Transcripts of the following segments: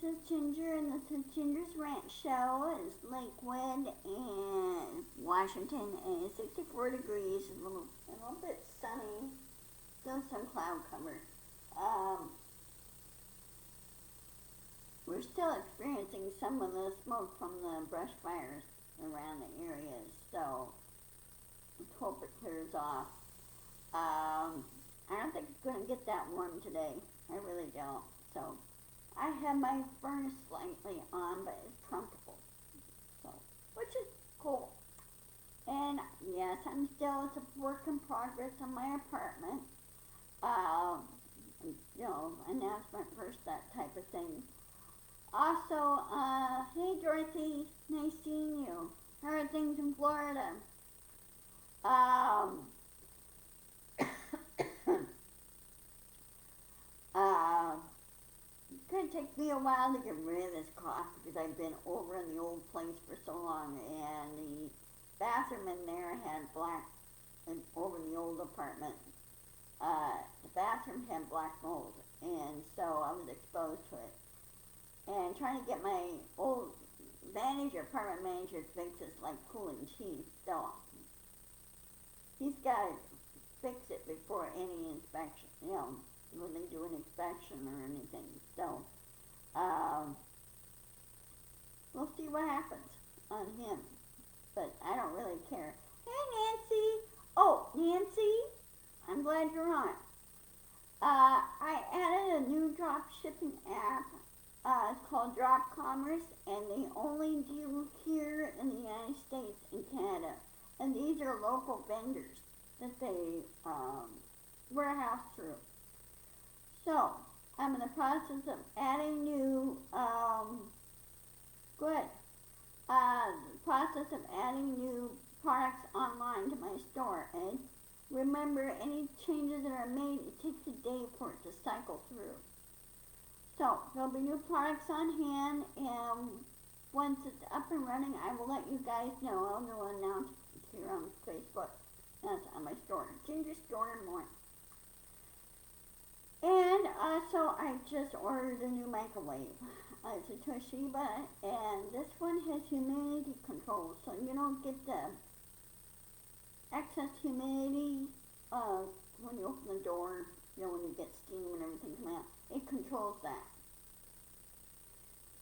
is Ginger, and this is Ginger's Rant Show. It's Lakewood in Washington, and it's 64 degrees, a little bit sunny, still some cloud cover. Um, we're still experiencing some of the smoke from the brush fires around the area, so let's hope it clears off. I don't think it's going to get that warm today. I really don't. So I have my furnace slightly on, but it's comfortable. So, which is cool. And yes, it's a work in progress on my apartment. Um, announcement first, that type of thing. Also, hey Dorothy, nice seeing you. How are things in Florida? Um, uh, it's gonna take me a while to get rid of this cough because I've been over in the old place for so long, and the bathroom in there had black, and over the old apartment, the bathroom had black mold, and so I was exposed to it. And trying to get my old apartment manager thinks it's like pulling teeth, so he's got to fix it before any inspection, when they do an inspection or anything. So, we'll see what happens on him, but I don't really care. Hey Nancy! Oh, Nancy, I'm glad you're on. I added a new drop shipping app. It's called Drop Commerce, and they only deal here in the United States and Canada. And these are local vendors that they warehouse through. So, I'm in the process of adding new, products online to my store. And remember, any changes that are made, it takes a day for it to cycle through. So, there'll be new products on hand, and once it's up and running, I will let you guys know. I'll do an announcement here on Facebook. That's on my store, Ginger Store and more. And also, I just ordered a new microwave. It's a Toshiba, and this one has humidity control, so you don't get the excess humidity when you open the door, when you get steam and everything come out. It controls that.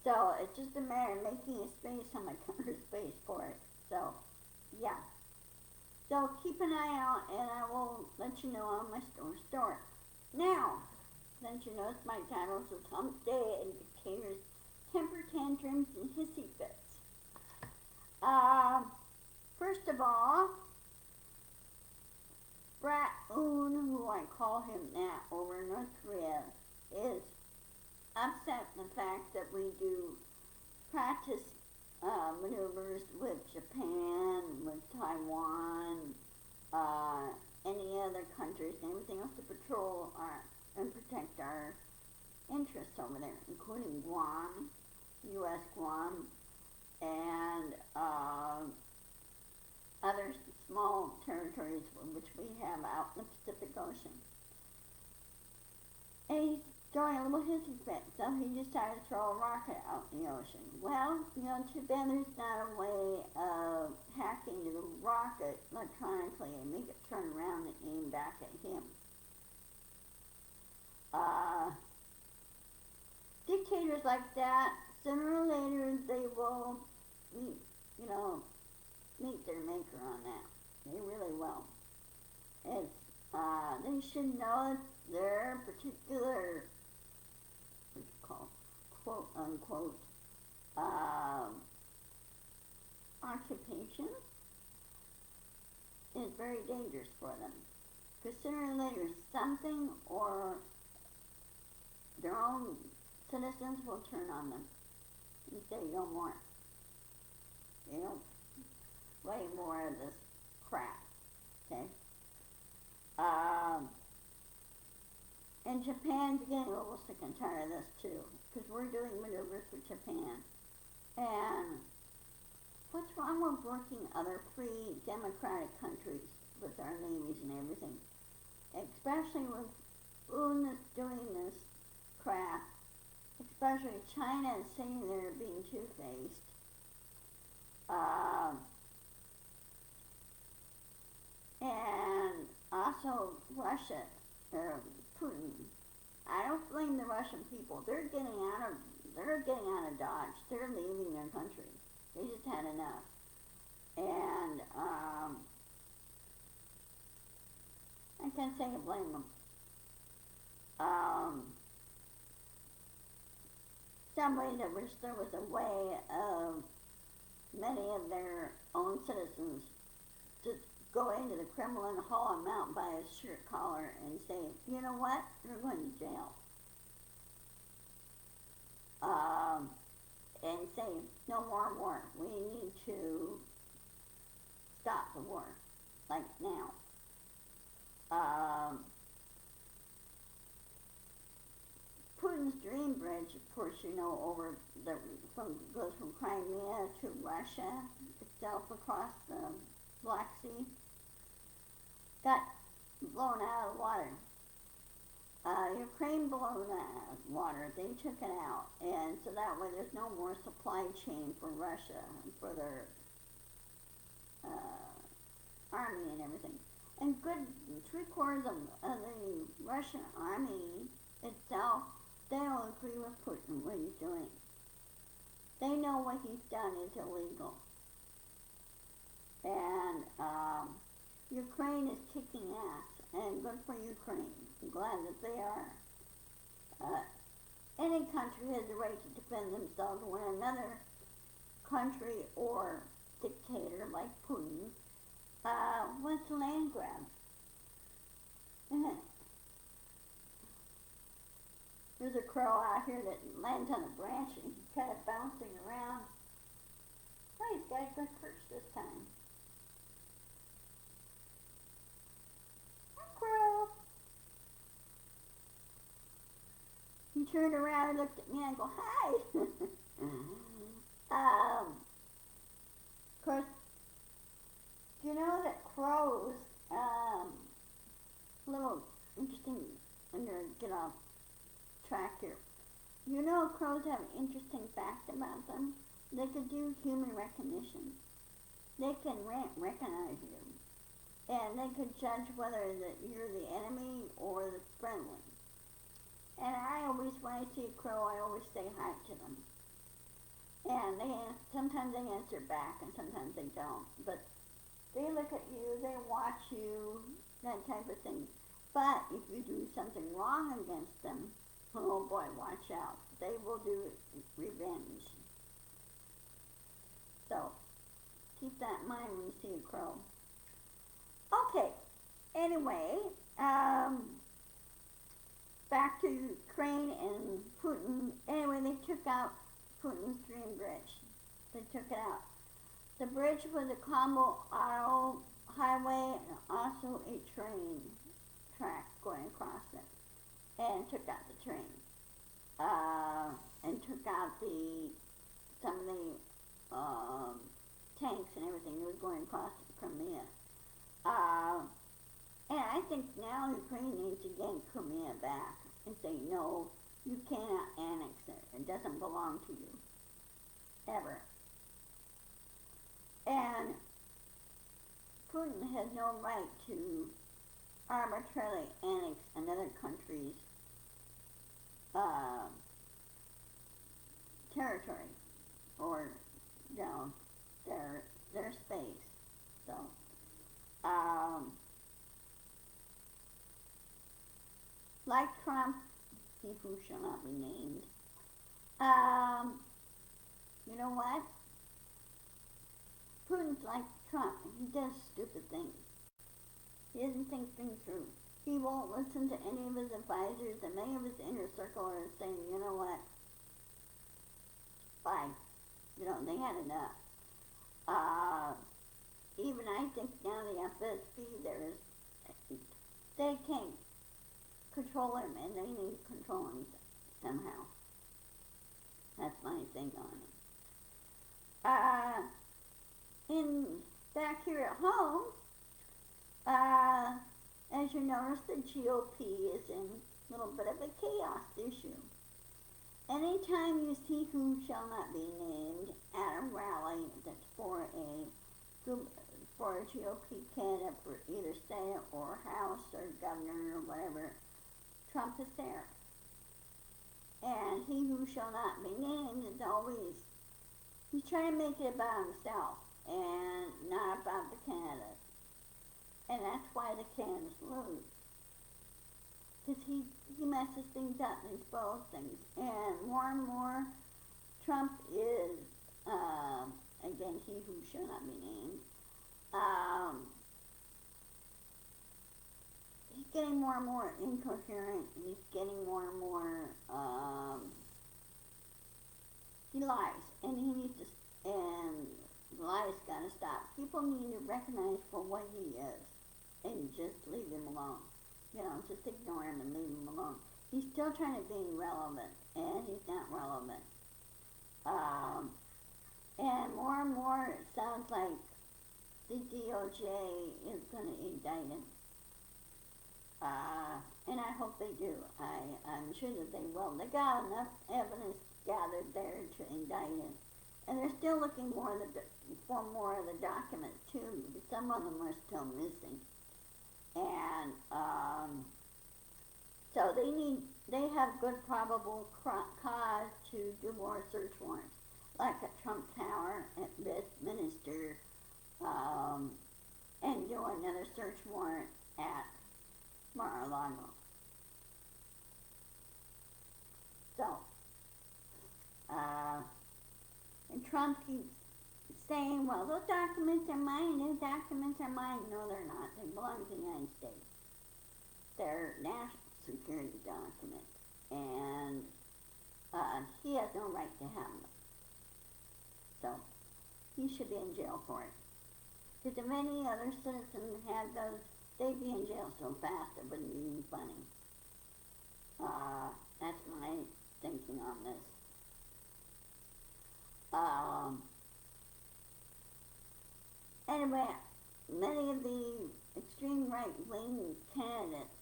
So it's just a matter of making a space on my counter space for it. So, yeah. So keep an eye out, and I will let you know on my store. Now, since you notice my title is Hump Day and Dictator's Temper Tantrums and Hissy Fits. First of all, Brat Un, who I call him that over in North Korea, is upset at the fact that we do practice maneuvers with Japan, with Taiwan, any other countries, and everything else to patrol and protect our interests over there, including Guam, U.S. Guam, and other small territories which we have out in the Pacific Ocean. And he's throwing a little hissy fit, so he decided to throw a rocket out in the ocean. Well, too bad there's not a way of hacking the rocket electronically and make it turn around and aim back at him. Dictators like that, sooner or later they will meet their maker on that. They really will. They should know their particular, quote unquote, occupation is very dangerous for them. Because sooner or later something or their own citizens will turn on them and say no more. Way more of this crap. Okay? And Japan's getting a little sick and tired of this too, because we're doing maneuvers with Japan. And what's wrong with working other free democratic countries with our navies and everything? Especially with UNA's doing this crap especially China is saying they're being two-faced. Um, and also Russia, Putin. I don't blame the Russian people. They're getting out of Dodge. They're leaving their country. They just had enough. And I can't say I blame them. Some way there was a way of many of their own citizens to go into the Kremlin, haul him out by his shirt collar, and say, you know what, you're going to jail. And say, no more war. We need to stop the war, like now. Putin's dream bridge, of course, you know, goes from Crimea to Russia itself across the Black Sea, got blown out of the water. Ukraine blown out of water. They took it out, and so that way there's no more supply chain for Russia for their army and everything. And good 3/4 of the Russian army itself, they don't agree with Putin, what he's doing. They know what he's done is illegal. And Ukraine is kicking ass, and good for Ukraine. I'm glad that they are. Any country has the right to defend themselves when another country or dictator like Putin wants to land grab. There's a crow out here that lands on a branch and he's kind of bouncing around. Oh, he's got a good perch this time. Hi, crow. He turned around and looked at me and I go, hi. Of course, you know that crows, little interesting, I'm going to get off track here. You know crows have an interesting fact about them. They can do human recognition. They can recognize you. And they can judge whether that you're the enemy or the friendly. And I always, when I see a crow, I always say hi to them. And sometimes they answer back and sometimes they don't. But they look at you, they watch you, that type of thing. But if you do something wrong against them, oh boy, watch out. They will do revenge. So, keep that in mind when you see a crow. Okay, anyway, back to Ukraine and Putin. Anyway, they took out Putin's dream bridge. They took it out. The bridge was a combo auto highway and also a train track going across it. And took out the train. And took out some of the tanks and everything that was going across Crimea. And I think now Ukraine needs to gain Crimea back and say, no, you cannot annex it. It doesn't belong to you. Ever. And Putin has no right to arbitrarily annex another country's territory or, you know, their space. So, like Trump, he who shall not be named, you know what? Putin's like Trump. He does stupid things. He doesn't think things through. He won't listen to any of his advisors, and many of his inner circle are saying, you know what? Bye. You know, they had enough. Even I think now the FSB, they can't control him, and they need to control him somehow. That's my thing on it. Back here at home, as you notice, the GOP is in a little bit of a chaos issue. Anytime you see who shall not be named at a rally that's for a GOP candidate for either Senate or House or Governor or whatever, Trump is there. And he who shall not be named is always, he's trying to make it about himself and not about the candidate. And that's why the candidates lose. Because he messes things up and he spoils things. And more, Trump is, again, he who shall not be named, he's getting more and more incoherent. He's getting more and more, he lies. And he needs to, and lies gotta stop. People need to recognize for what he is and just leave him alone. You know, just ignore him and leave him alone. He's still trying to be relevant, and he's not relevant. And more it sounds like the DOJ is going to indict him. And I hope they do. I'm sure that they will. They got enough evidence gathered there to indict him. And they're still looking for more of the documents, too, because some of them are still missing. And so they have good probable cause to do more search warrants, like at Trump Tower, at Westminster, and do another search warrant at Mar-a-Lago. So, and Trump keeps saying, well, those documents are mine, those documents are mine. No, they're not. They belong to the United States. They're national security documents. And he has no right to have them. So, he should be in jail for it. Because if any other citizen had those, they'd be in jail so fast it wouldn't be even funny. That's my thinking on this. Anyway, many of the extreme right-wing candidates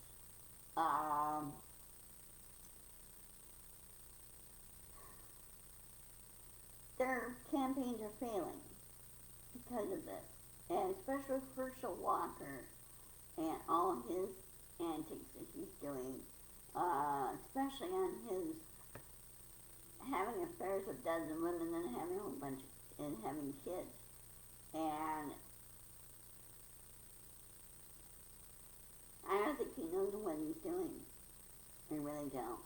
their campaigns are failing because of this. And especially Herschel Walker and all of his antics that he's doing, especially on his having affairs with dozens of women and having a whole bunch and having kids. And I don't think he knows what he's doing. I really don't.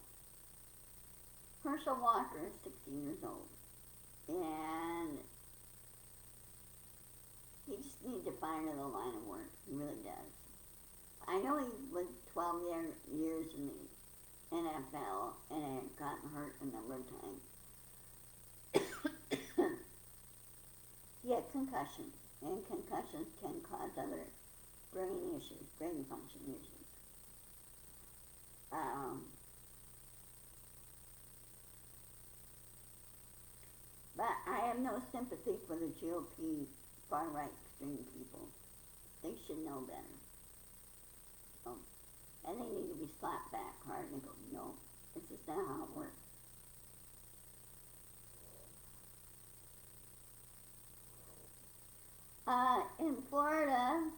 Herschel Walker is 60 years old. And he just needs to find another line of work. He really does. I know he was 12 years in the NFL and had gotten hurt a number of times. He had concussions, and concussions can cause other brain issues, brain function issues. But I have no sympathy for the GOP far-right extreme people. They should know better. And they need to be slapped back hard and go, no, this is not how it works. In Florida,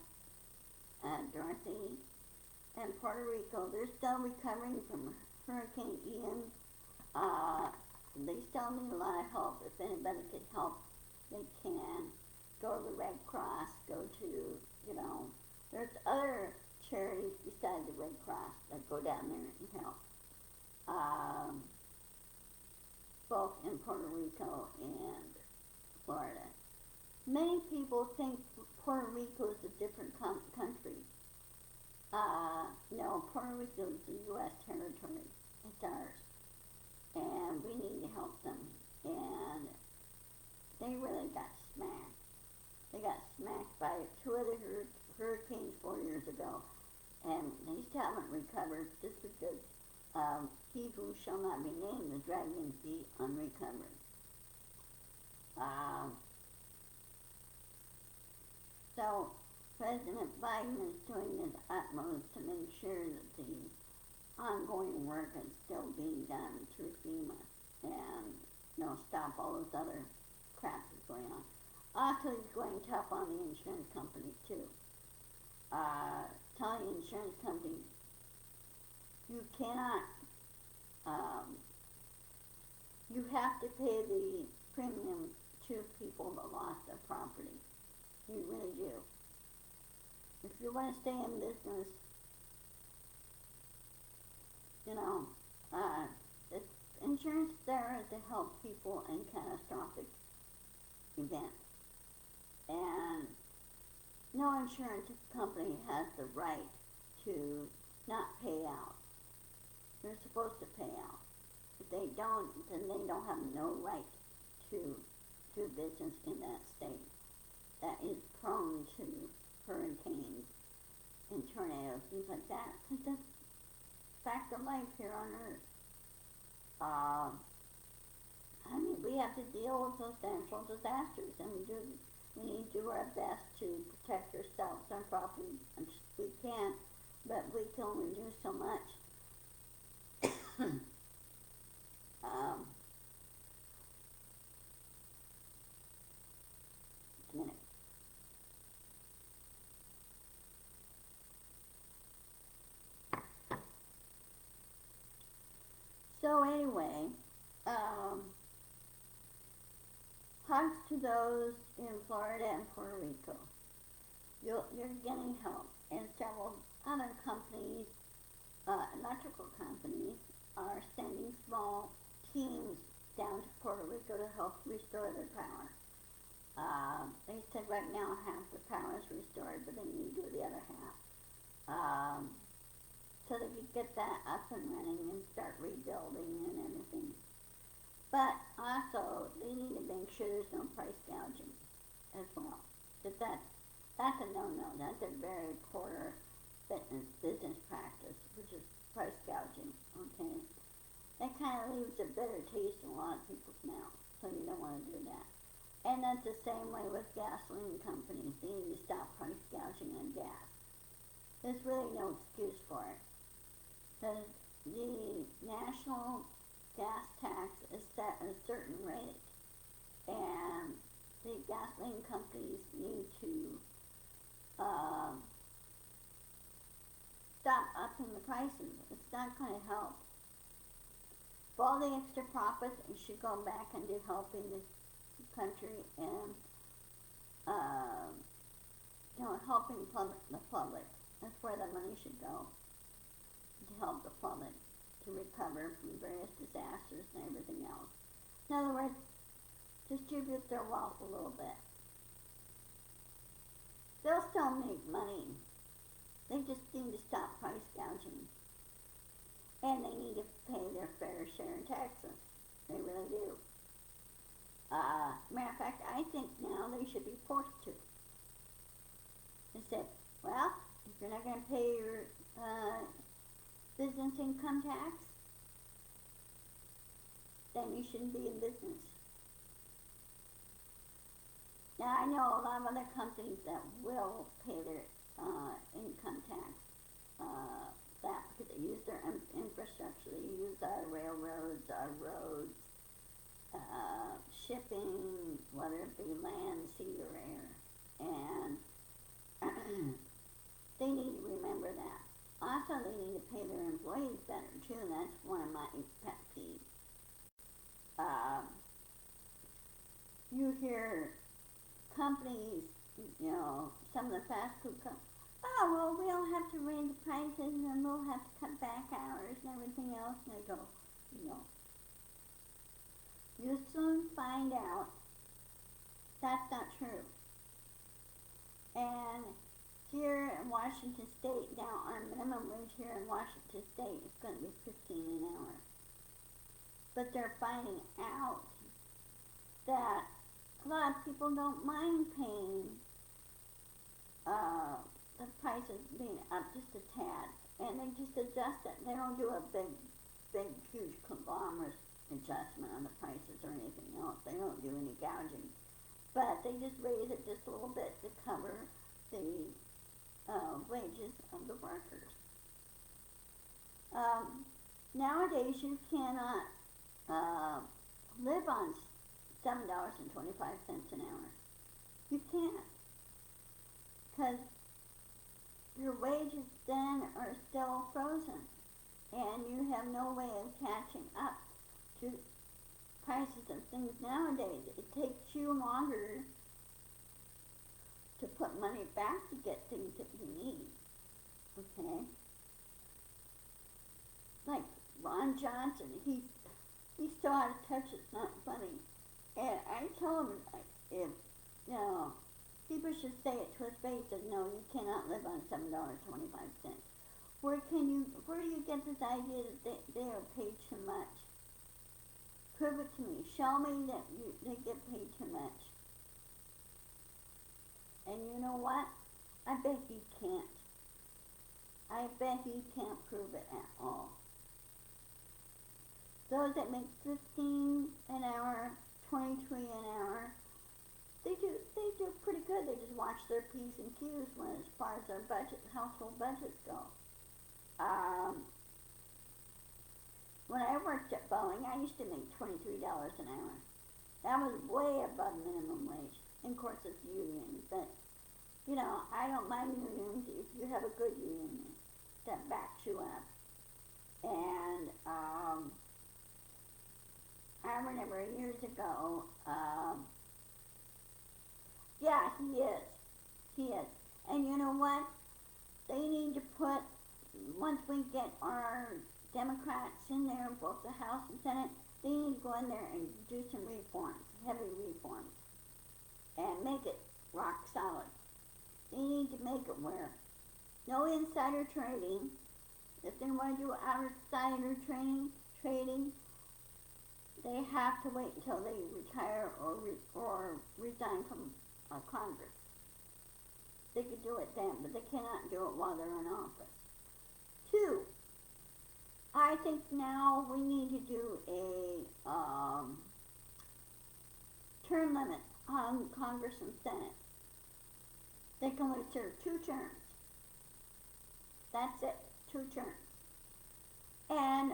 Dorothy, and Puerto Rico, they're still recovering from Hurricane Ian. They still need a lot of help. If anybody could help, they can. Go to the Red Cross, go to, there's other charities besides the Red Cross that go down there and help. Both in Puerto Rico and Florida. Many people think Puerto Rico is a different country. No, Puerto Rico is the U.S. territory. It's ours. And we need to help them. And they really got smacked. They got smacked by two other hurricanes 4 years ago. And they still haven't recovered just because he who shall not be named is dragging his feet on recovery. So President Biden is doing his utmost to make sure that the ongoing work is still being done through FEMA. and stop all those other crap that's going on. Also, he's going tough on the insurance companies too. Telling the insurance companies you cannot, you have to pay the premium to people that lost their property. You really do. If you want to stay in business, the insurance is there to help people in catastrophic events. And no insurance company has the right to not pay out. They're supposed to pay out. If they don't, then they don't have no right to do business in that state that is prone to hurricanes and tornadoes, things like that. Because that's fact of life here on Earth. We have to deal with those natural disasters, and we need to do our best to protect ourselves and property as we can, but we can only do so much. Just a minute. So anyway, hugs to those in Florida and Puerto Rico. You're getting help, and several other companies, electrical companies, are sending small teams down to Puerto Rico to help restore their power. They said right now half the power is restored, but they need to do the other half. So they could get that up and running and start rebuilding and everything. But also, they need to make sure there's no price gouging as well. That's a no-no. That's a very poor business practice, which is price gouging, okay? That kind of leaves a bitter taste in a lot of people's mouths, so you don't want to do that. And that's the same way with gasoline companies. They need to stop price gouging on gas. There's really no excuse for it. Because the national gas tax is set at a certain rate, and the gasoline companies need to stop upping the prices. It's not going to help. For all the extra profits, it should go back into helping the country and helping the public. That's where the money should go, to help the public to recover from various disasters and everything else. In other words, distribute their wealth a little bit. They'll still make money. They just need to stop price gouging. And they need to pay their fair share in taxes. They really do. Matter of fact, I think now they should be forced to. They said, well, if you're not going to pay your business income tax, then you shouldn't be in business. Now, I know a lot of other companies that will pay their income tax, that because they use their infrastructure. They use our railroads, our roads, shipping, whether it be land, sea, or air. And they need to remember that. Also, they need to pay their employees better, too, and that's one of my pet peeves. You hear companies, some of the fast food companies, oh, well, we'll have to raise the prices and we'll have to cut back hours and everything else. And they go, you'll soon find out that's not true. And here in Washington State, now our minimum wage here in Washington State is going to be $15 an hour. But they're finding out that a lot of people don't mind paying the prices being up just a tad, and they just adjust it. They don't do a big, huge conglomerate adjustment on the prices or anything else. They don't do any gouging, but they just raise it just a little bit to cover the wages of the workers. Nowadays, you cannot uh, live on $7.25 an hour. You can't, because your wages then are still frozen, and you have no way of catching up to prices of things nowadays. It takes you longer to put money back to get things that you need. Okay? Like Ron Johnson, he's so out of touch it's not funny. And I told him, if you know, people should say it to his face, that no, you cannot live on $7.25. Where do you get this idea that they are paid too much? Prove it to me. Show me that they get paid too much. And you know what? I bet he can't. I bet he can't prove it at all. Those that make 15 an hour, 23 an hour, they do pretty good. They just watch their P's and Q's as far as their household budgets go. When I worked at Boeing, I used to make $23 an hour. That was way above minimum wage. And of course it's union, but you know, I don't mind unions if you have a good union that backs you up. And I remember years ago, yeah, he is. And you know what? They need to put, once we get our Democrats in there, both the House and Senate, they need to go in there and do some reforms, heavy reforms, and make it rock solid. They need to make it where no insider trading. If they want to do outsider trading, they have to wait until they retire or resign from Congress. They could do it then, but they cannot do it while they're in office. 2, I think now we need to do a term limit on Congress and Senate. They can only serve 2 terms. That's it, 2 terms. And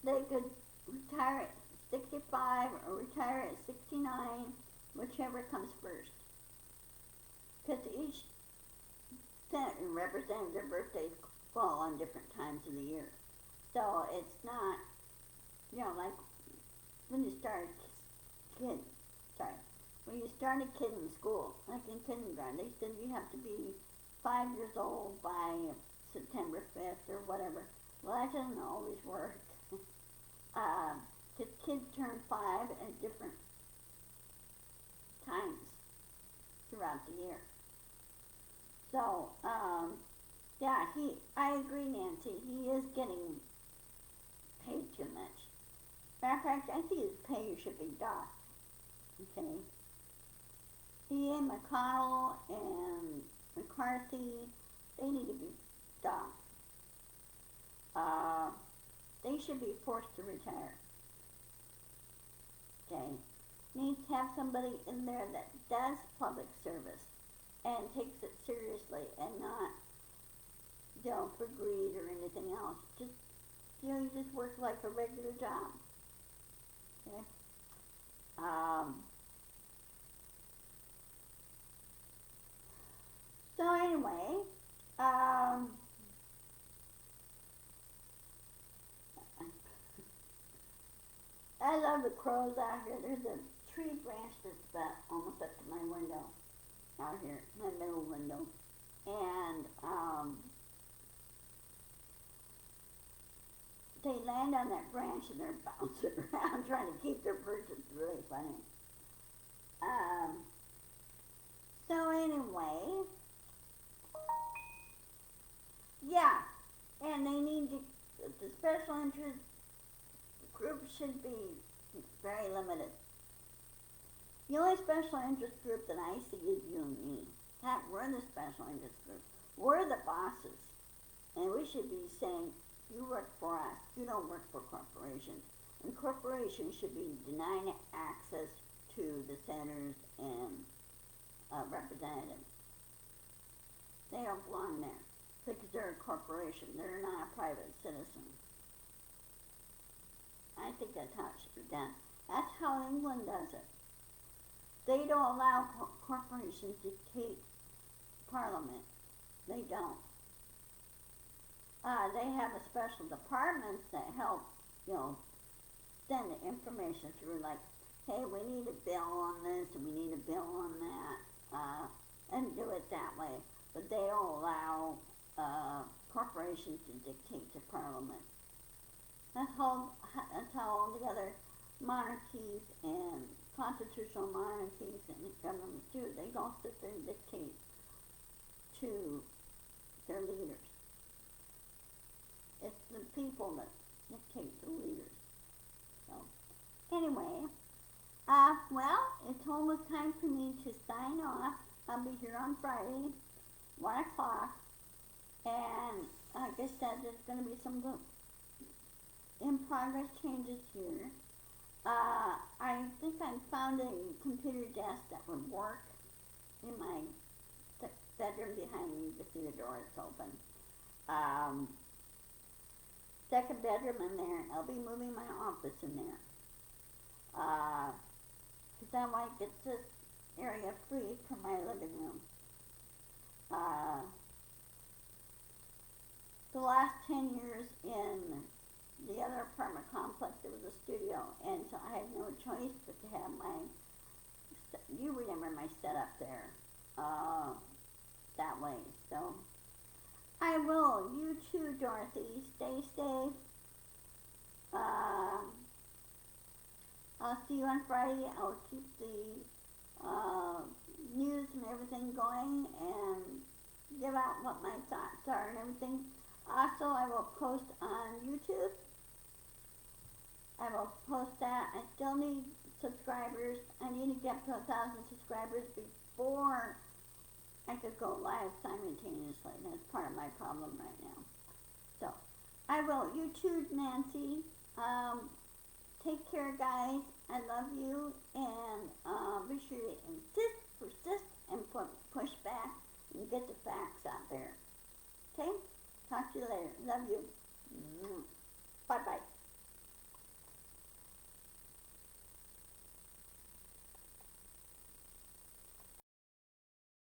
they could retire at 65 or retire at 69, whichever comes first. Because each senator and representative, their birthdays fall on different times of the year. So it's not, you know, like when you start when you start a kid in school, like in kindergarten, they said you have to be 5 years old by September 5th or whatever. Well, that doesn't always work. Because kids turn 5 at different times throughout the year. So, yeah, I agree, Nancy, he is getting paid too much. Matter of fact, I think his pay should be docked. Okay? He and McConnell and McCarthy, they need to be docked. They should be forced to retire. Okay? Needs to have somebody in there that does public service and takes it seriously and not, you know, for greed or anything else. Just, you know, you just work like a regular job. Okay? So anyway, I love the crows out here. There's a tree branch that's about almost up to my window out here, my middle window. And they land on that branch and they're bouncing around trying to keep their perch. It's really funny. So anyway, yeah, and they need to, the special interest group should be very limited. The only special interest group that I see is you and me. We're the special interest group. We're the bosses. And we should be saying, you work for us. You don't work for corporations. And corporations should be denying access to the senators and representatives. They don't belong there because they're a corporation. They're not a private citizen. I think that's how it should be done. That's how England does it. They don't allow corporations to dictate Parliament. They don't. They have a special departments that help, you know, send the information through, like, hey, we need a bill on this and we need a bill on that, and do it that way. But they don't allow corporations to dictate to Parliament. That's how all the other monarchies and constitutional monarchies and governments do. They don't sit there and dictate to their leaders. It's the people that dictate the leaders. So, anyway, well, it's almost time for me to sign off. I'll be here on Friday, 1 o'clock, and like I said, there's going to be some in progress changes here. I think I found a computer desk that would work in my bedroom behind me. You can see the door is open. Second bedroom in there. I'll be moving my office in there. Because I want to get this area free for my living room. The last 10 years in the other apartment complex, it was a studio, and so I had no choice but to have you remember my setup there, that way. So I will. You too, Dorothy. Stay safe. I'll see you on Friday. I'll keep the news and everything going and give out what my thoughts are and everything. Also, I will post on YouTube. I will post that. I still need subscribers. I need to get to 1,000 subscribers before I could go live simultaneously. That's part of my problem right now. So, I will. You too, Nancy. Take care, guys. I love you. And be sure to insist, persist, and push back and get the facts out there. Okay? Talk to you later. Love you. Bye-bye.